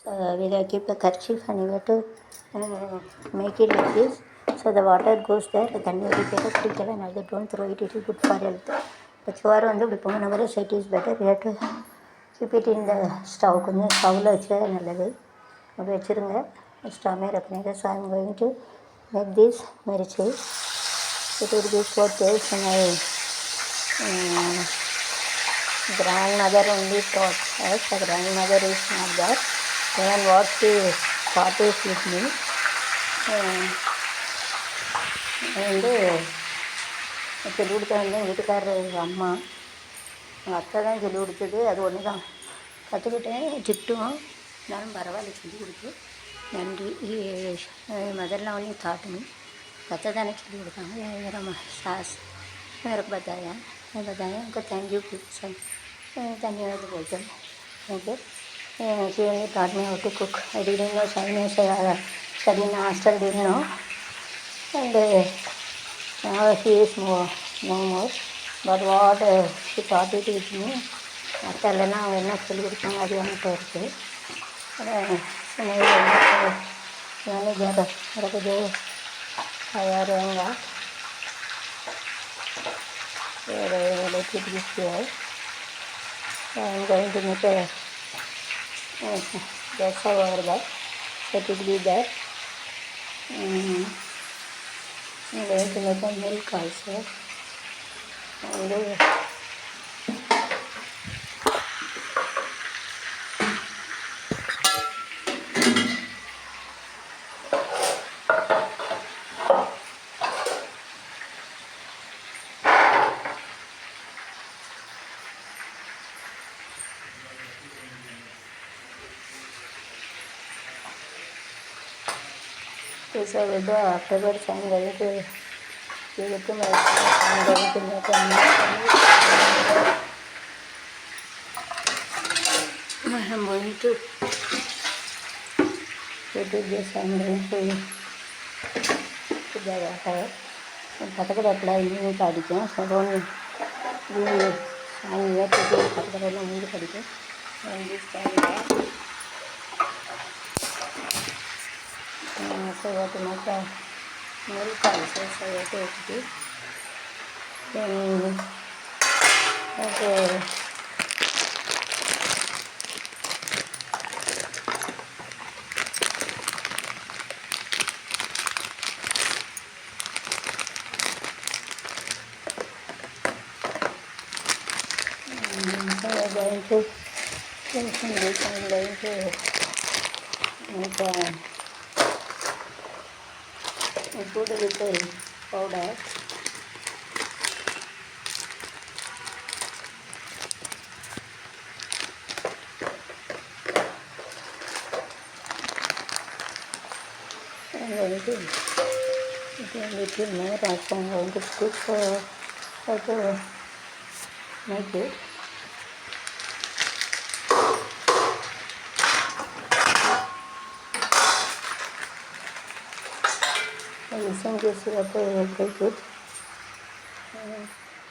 We have keep a kerchief and we have to make it like this. So the water goes there. தண்ணி ஊற்றிக்கிட்ட குடிக்கலாம். அது don't throw it. It is good for health. இப்போ சோறு வந்து இப்படி போனவரை set is better. We have to keep it in the stove. கொஞ்சம் ஸ்டவ்வில் வச்சா நல்லது. அப்படி வச்சுருங்க. ஸ்டவ் மேலே ரखने So I am going to make this mirchi. It will be for taste and my grandmother only taught us. The grandmother is not there. Then what she taught is with me. வந்து சொல்லி கொடுத்த வந்து எங்கள் வீட்டுக்காரர் அம்மா எங்கள் அத்தை தான் சொல்லி கொடுத்தது. அது ஒன்று தான் கற்றுக்கிட்டேன். திட்டும் இருந்தாலும் பரவாயில்ல சொல்லி கொடுத்து நன்றி. மதர்லாம் ஒன்று தாட்டுமே अत्ता दाने चली बताऊँ मेरा सास मेरे को बताया उनको थैंक यू सब धन्यवाद बोलते हैं. Thank you. She only taught me how to cook. I didn't know Chinese. I studied in hostel, didn't know. And now she is no more. But what she taught it with me. மற்றெல்லாம் அவங்க என்ன சொல்லி கொடுத்தாங்க அது என்கிட்ட இருக்குது. मेरे आया रहेगा. Let it be here. I am going to make a that's over there. Let it be there. I am going to make a milk also. And so with the afterwards I am going to give it to my son. I am going to make a milk. I am going to put this. I am going to put the water. பக்கத்தில் அப்படிலாம் மூஞ்சி அடிக்கும். So tone சாமி ஏற்றிட்டு பக்கத்தில் மூஞ்சி அடிக்கும். So I have to make a milk also. So I have to put it. Then so I am going to finish this. I am going to make a food with the powder. I am going to put a little more. Also I am going to cook how to make it. Using this you have to break it.